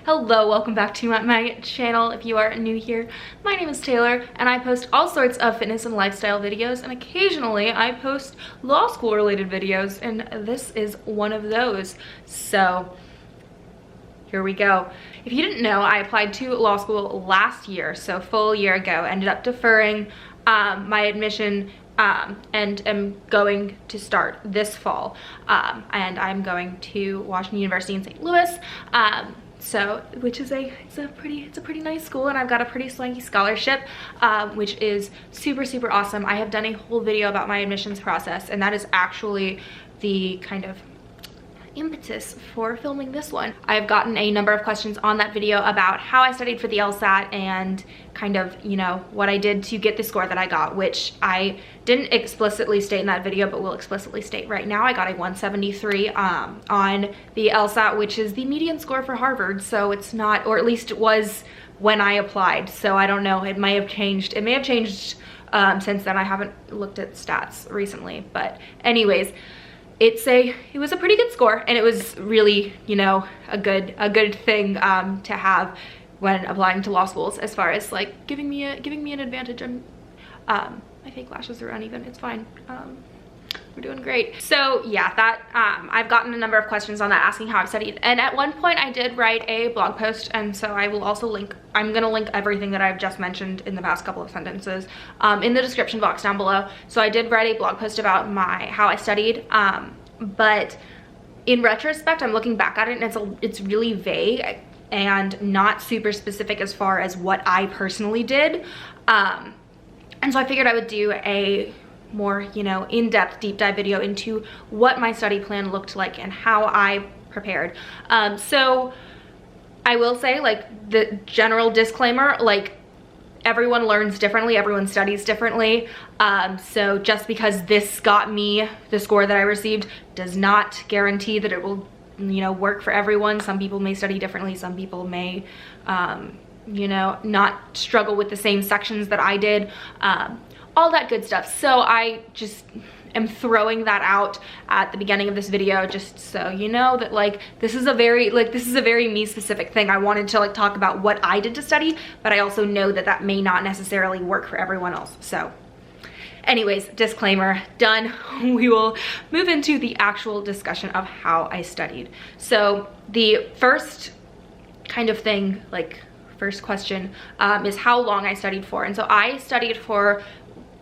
Hello, welcome back to my channel. If you are new here, my name is Taylor and I post all sorts of fitness and lifestyle videos, and occasionally I post law school related videos, and this is one of those. So here we go. If you didn't know, I applied to law school last year, so full year ago. Ended up deferring my admission and am going to start this fall, and I'm going to Washington University in St. Louis, which is it's a pretty nice school, and I've got a pretty swanky scholarship, which is super awesome. I have done a whole video about my admissions process, and that is actually the kind of impetus for filming this one. I've gotten a number of questions on that video about how I studied for the LSAT and kind of, you know, what I did to get the score that I got, which I didn't explicitly state in that video, but will explicitly state right now. I got a 173 on the LSAT, which is the median score for Harvard. So it's not, or at least it was when I applied. So I don't know, it may have changed. It may have changed since then. I haven't looked at stats recently, but anyways, it was a pretty good score, and it was really, you know, a good thing to have when applying to law schools, as far as like giving me an advantage. My fake lashes are uneven. It's fine. We're doing great. So yeah, that I've gotten a number of questions on that, asking how I've studied, and at one point I did write a blog post, and so I will also I'm gonna link everything that I've just mentioned in the past couple of sentences in the description box down below. So I did write a blog post about how I studied, but in retrospect, I'm looking back at it, and it's really vague and not super specific as far as what I personally did, and so I figured I would do a more, you know, in-depth deep dive video into what my study plan looked like and how I prepared. So I will say, like, the general disclaimer, like, everyone learns differently, everyone studies differently, so just because this got me the score that I received does not guarantee that it will, you know, work for everyone. Some people may study differently, some people may you know, not struggle with the same sections that I did, all that good stuff. So I just am throwing that out at the beginning of this video, just so you know that, like, this is a very me specific thing. I wanted to, like, talk about what I did to study, but I also know that that may not necessarily work for everyone else. So anyways, disclaimer done. We will move into the actual discussion of how I studied. So the first kind of thing, like, first question is how long I studied for. And so I studied for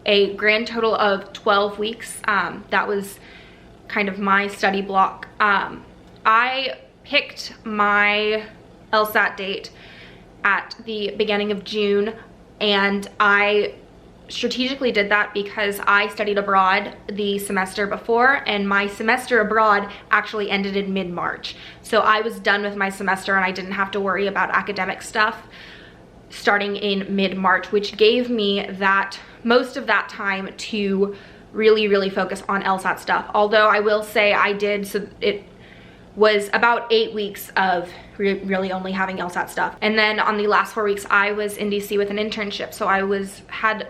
a grand total of 12 weeks. That was kind of my study block. I picked my LSAT date at the beginning of June, and I strategically did that because I studied abroad the semester before, and my semester abroad actually ended in mid-March. So I was done with my semester and I didn't have to worry about academic stuff starting in mid-March, which gave me most of that time to really focus on LSAT stuff. Although I will say so it was about 8 weeks of really only having LSAT stuff. And then on the last 4 weeks, I was in DC with an internship, so I had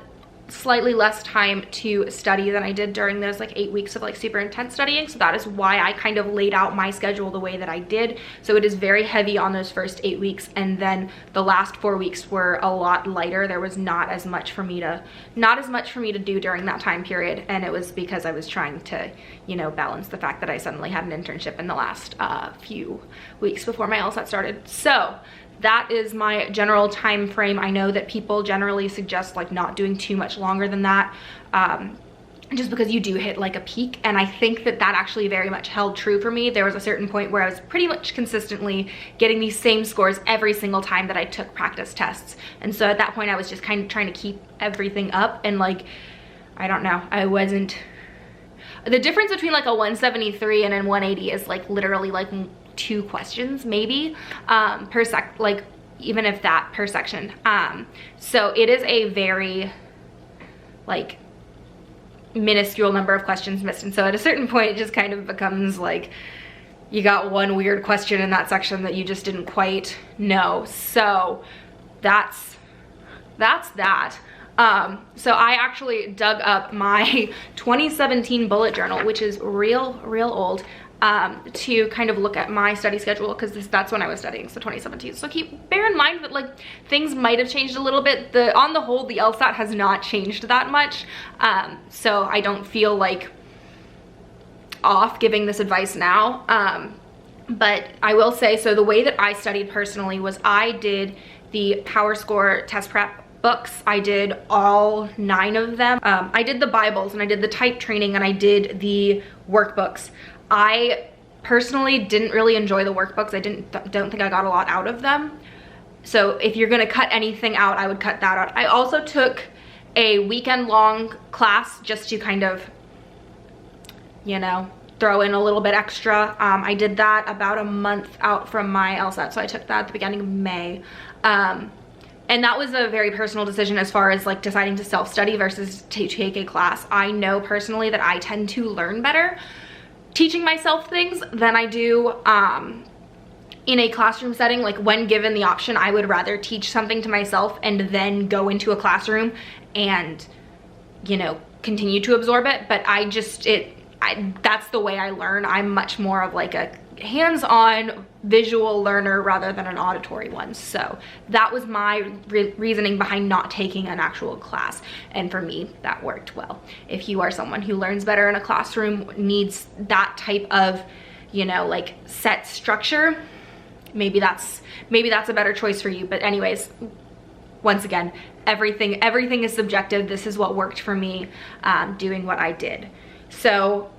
slightly less time to study than I did during those, like, 8 weeks of, like, super intense studying. So that is why I kind of laid out my schedule the way that I did. So it is very heavy on those first 8 weeks, and then the last 4 weeks were a lot lighter. There was not as much for me to do during that time period, and it was because I was trying to, you know, balance the fact that I suddenly had an internship in the last few weeks before my LSAT started. So that is my general time frame. I know that people generally suggest, like, not doing too much longer than that, just because you do hit, like, a peak, and I think that actually very much held true for me. There was a certain point where I was pretty much consistently getting these same scores every single time that I took practice tests, and so at that point I was just kind of trying to keep everything up, and, like, I don't know, the difference between, like, a 173 and a 180 is, like, literally, like, 2 questions maybe even if that per section. So it is a very, like, minuscule number of questions missed, and so at a certain point it just kind of becomes like you got one weird question in that section that you just didn't quite know. So that's that. So I actually dug up my 2017 bullet journal, which is real old. to kind of look at my study schedule, because that's when I was studying, so 2017. So bear in mind that like things might have changed a little bit. On the whole, the LSAT has not changed that much, so I don't feel like off giving this advice now. But I will say, so the way that I studied personally was I did the PowerScore test prep books. I did all 9 of them. I did the Bibles, and I did the type training, and I did the workbooks. I personally didn't really enjoy the workbooks. I don't think I got a lot out of them. So if you're gonna cut anything out, I would cut that out. I also took a weekend-long class just to kind of, you know, throw in a little bit extra. I did that about a month out from my LSAT, so I took that at the beginning of May. And that was a very personal decision as far as like deciding to self-study versus to take a class. I know personally that I tend to learn better teaching myself things than I do in a classroom setting. Like when given the option, I would rather teach something to myself and then go into a classroom and, you know, continue to absorb it. But that's the way I learn. I'm much more of like a hands-on visual learner rather than an auditory one. So that was my reasoning behind not taking an actual class, and for me that worked well. If you are someone who learns better in a classroom, needs that type of, you know, like set structure, maybe that's a better choice for you. But anyways, once again, everything is subjective. This is what worked for me, doing what I did. So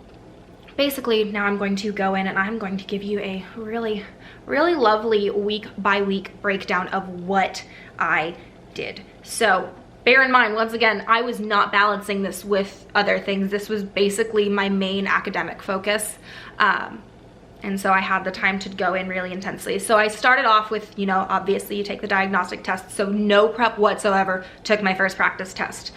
basically now I'm going to go in and I'm going to give you a really lovely week by week breakdown of what I did. So bear in mind, once again, I was not balancing this with other things. This was basically my main academic focus. And so I had the time to go in really intensely. So I started off with, you know, obviously you take the diagnostic test, so no prep whatsoever. Took my first practice test.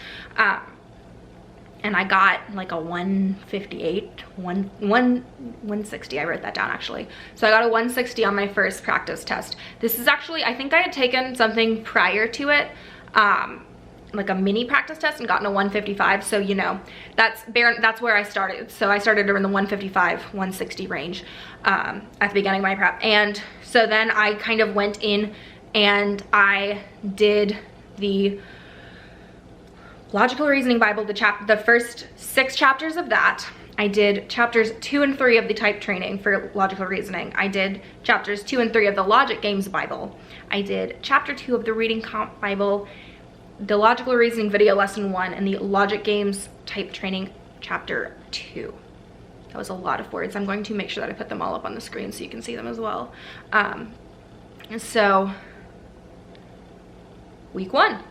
And I got like a 158, 160, I wrote that down actually. So I got a 160 on my first practice test. This is actually, I think I had taken something prior to it, like a mini practice test, and gotten a 155. So, you know, that's where I started. So I started around the 155, 160 range at the beginning of my prep. And so then I kind of went in and I did the Logical Reasoning Bible, the first 6 chapters of that. I did chapters 2 and 3 of the type training for logical reasoning. I did chapters 2 and 3 of the Logic Games Bible. I did chapter 2 of the Reading Comp Bible, the Logical Reasoning Video Lesson 1, and the Logic Games Type Training chapter 2. That was a lot of words. I'm going to make sure that I put them all up on the screen so you can see them as well. So week 1.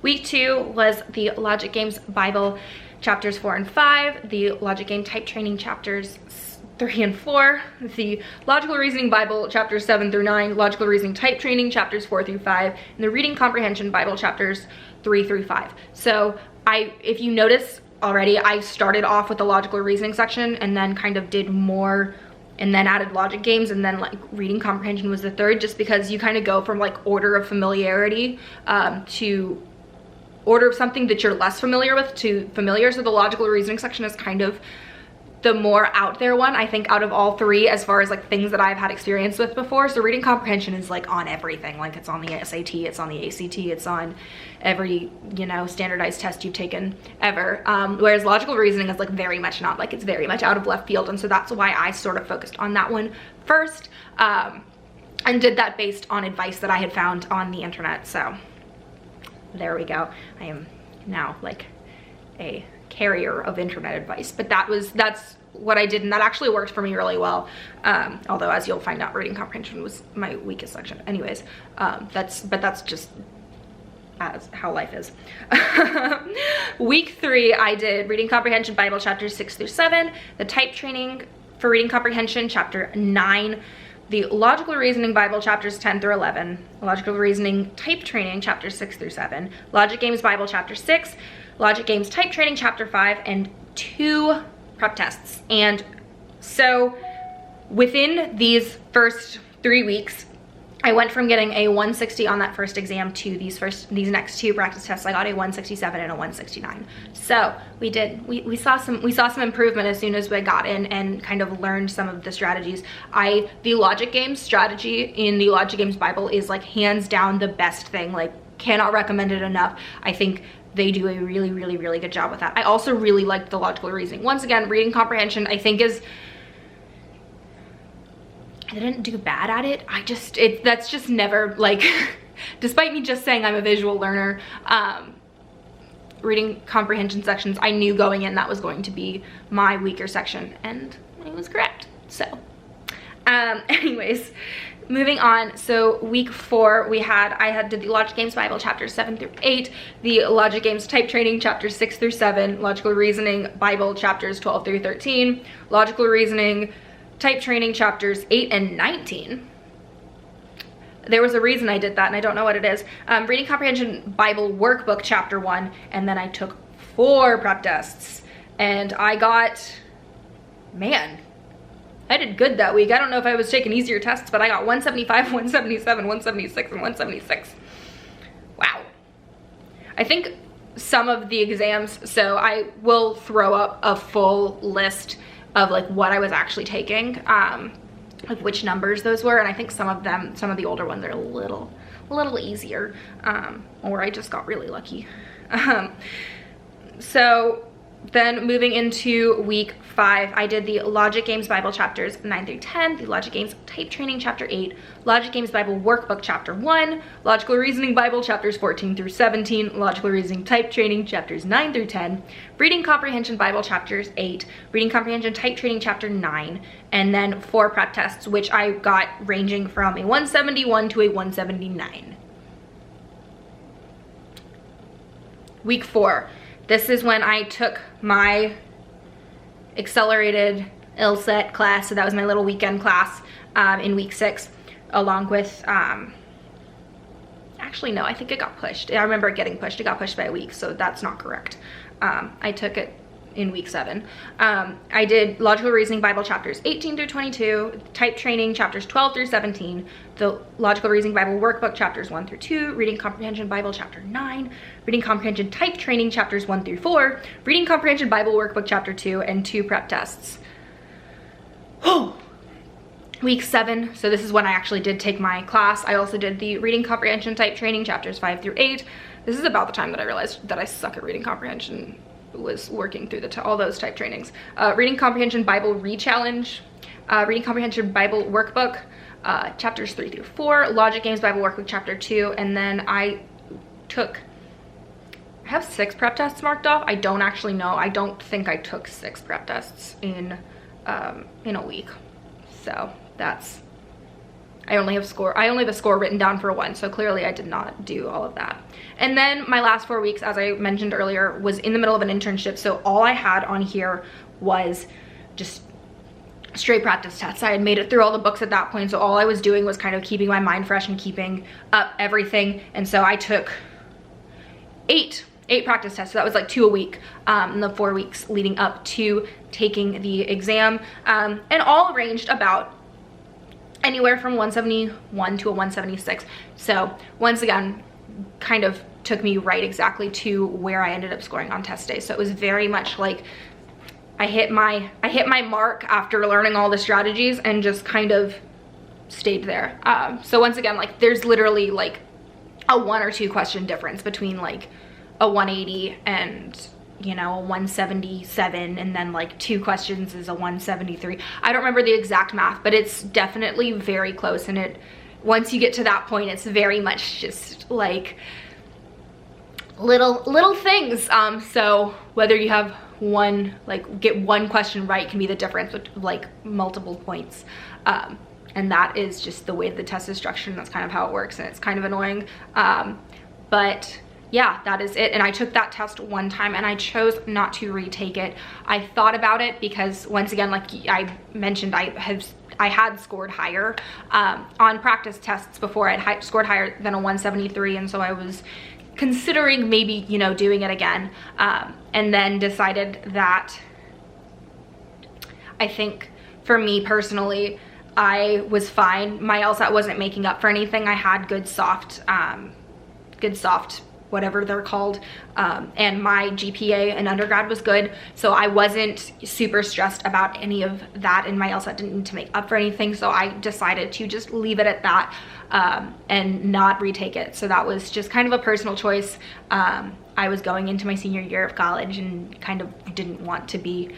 Week 2 was the Logic Games Bible chapters 4 and 5, the Logic Game Type Training chapters 3 and 4, the Logical Reasoning Bible chapters 7 through 9, Logical Reasoning Type Training chapters 4 through 5, and the Reading Comprehension Bible chapters 3 through 5. So if you notice already, I started off with the logical reasoning section and then kind of did more and then added logic games, and then like reading comprehension was the third, just because you kind of go from like order of familiarity to order of something that you're less familiar with to familiar. So the logical reasoning section is kind of the more out there one, I think, out of all 3 as far as like things that I've had experience with before. So reading comprehension is like on everything. Like it's on the SAT, it's on the ACT, it's on every, you know, standardized test you've taken ever. Whereas logical reasoning is like very much not, like it's very much out of left field. And so that's why I sort of focused on that one first, and did that based on advice that I had found on the internet. So there we go. I am now like a carrier of internet advice, but that's what I did, and that actually worked for me really well. Although, as you'll find out, reading comprehension was my weakest section. Anyways, that's just as how life is. Week 3, I did Reading Comprehension Bible chapters 6 through 7, the type training for reading comprehension chapter 9, the Logical Reasoning Bible chapters 10 through 11, Logical Reasoning Type Training chapters 6 through 7, Logic Games Bible chapter 6, Logic Games Type Training chapter 5, and 2 prep tests. And so within these first 3 weeks, I went from getting a 160 on that first exam to these next two practice tests. I got a 167 and a 169. So we saw some improvement as soon as we got in and kind of learned some of the strategies. The logic games strategy in the Logic Games Bible is like hands down the best thing. Like, cannot recommend it enough. I think they do a really, really, really good job with that. I also really liked the logical reasoning. Once again, reading comprehension, I think I didn't do bad at it. That's just never, like, despite me just saying I'm a visual learner, reading comprehension sections, I knew going in that was going to be my weaker section, and it was correct. So, anyways, moving on. So week 4, I did the Logic Games Bible chapters 7 through 8, the Logic Games Type Training chapters 6 through 7, Logical Reasoning Bible chapters 12 through 13, Logical Reasoning Type Training chapters 8 and 19. There was a reason I did that, and I don't know what it is. Reading Comprehension Bible Workbook chapter 1, and then I took 4 prep tests, and I did good that week. I don't know if I was taking easier tests, but I got 175, 177, 176, and 176. Wow. I think some of the exams, so I will throw up a full list of like what I was actually taking, like which numbers those were, and I think some of the older ones are a little easier, or I just got really lucky. So then moving into week 5, I did the Logic Games Bible chapters 9 through 10, the Logic Games Type Training chapter 8, Logic Games Bible Workbook chapter 1, Logical Reasoning Bible chapters 14 through 17, Logical Reasoning Type Training chapters 9 through 10, Reading Comprehension Bible chapters 8, Reading Comprehension Type Training chapter 9, and then 4 prep tests, which I got ranging from a 171 to a 179. Week 4. This is when I took my accelerated lsat class, so that was my little weekend class in week 6, along with, actually no, I think it got pushed. I remember it getting pushed. It got pushed by a week, so that's not correct. I took it in week 7. I did Logical Reasoning Bible chapters 18 through 22, Type Training chapters 12 through 17, the Logical Reasoning Bible Workbook chapters 1 through 2, Reading Comprehension Bible chapter 9, Reading Comprehension Type Training chapters 1 through 4, Reading Comprehension Bible Workbook chapter 2, and 2 prep tests. Week 7, so this is when I actually did take my class. I also did the Reading Comprehension Type Training chapters 5 through 8. This is about the time that I realized that I suck at reading comprehension, was working through all those type trainings. Reading Comprehension Bible Rechallenge, Reading Comprehension Bible Workbook, chapters 3 through 4, Logic Games Bible Workbook chapter 2, and then I have 6 prep tests marked off. I don't actually know. I don't think I took 6 prep tests in a week. So I only have a score written down for 1, so clearly I did not do all of that. And then my last 4 weeks, as I mentioned earlier, was in the middle of an internship, so all I had on here was just straight practice tests. I had made it through all the books at that point, so all I was doing was kind of keeping my mind fresh and keeping up everything. And so I took 8 practice tests, so that was like 2 a week in the 4 weeks leading up to taking the exam, and all ranged about anywhere from 171 to a 176. So once again, kind of took me right exactly to where I ended up scoring on test day. So it was very much like I hit my mark after learning all the strategies and just kind of stayed there. So once again, like there's literally like a 1 or 2 question difference between like a 180 and, you know, a 177, and then like 2 questions is a 173. I don't remember the exact math, but it's definitely very close. And once you get to that point, it's very much just like little things. So whether you have get one question right can be the difference with like multiple points. And that is just the way the test is structured, and that's kind of how it works, and it's kind of annoying. But yeah, that is it. And I took that test 1 time and I chose not to retake it. I thought about it because, once again, like I mentioned, I had scored higher on practice tests before. I'd scored higher than a 173, and so I was considering maybe, you know, doing it again, and then decided that I think for me personally, I was fine. My LSAT wasn't making up for anything. I had good soft, whatever they're called, and my GPA in undergrad was good, so I wasn't super stressed about any of that, and my LSAT didn't need to make up for anything, so I decided to just leave it at that and not retake it. So that was just kind of a personal choice. I was going into my senior year of college and kind of didn't want to be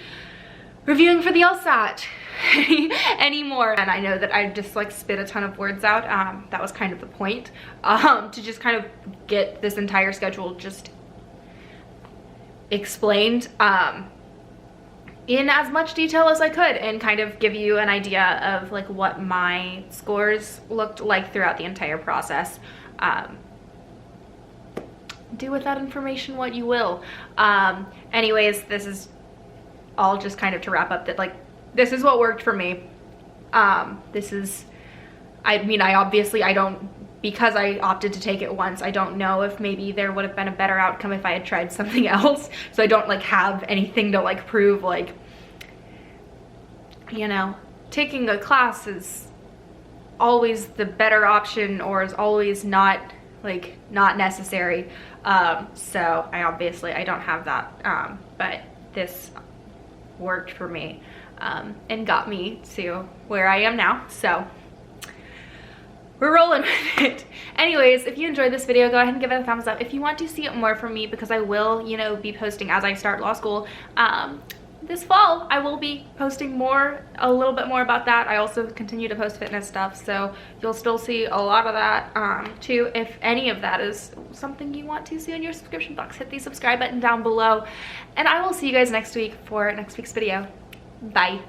reviewing for the LSAT anymore. And I know that I just like spit a ton of words out. That was kind of the point, to just kind of get this entire schedule just explained in as much detail as I could, and kind of give you an idea of like what my scores looked like throughout the entire process. Do with that information what you will. Anyways, this is all just kind of to wrap up that like this is what worked for me. This is, I mean, I don't, because I opted to take it once, I don't know if maybe there would have been a better outcome if I had tried something else. So I don't like have anything to like prove like, you know, taking a class is always the better option or is always not necessary. So I don't have that, but this worked for me, and got me to where I am now. So we're rolling with it. Anyways, if you enjoyed this video, go ahead and give it a thumbs up. If you want to see it more from me, because I will, you know, be posting as I start law school, this fall I will be posting a little bit more about that. I also continue to post fitness stuff, so you'll still see a lot of that too. If any of that is something you want to see in your subscription box, hit the subscribe button down below, and I will see you guys next week for next week's video. Bye.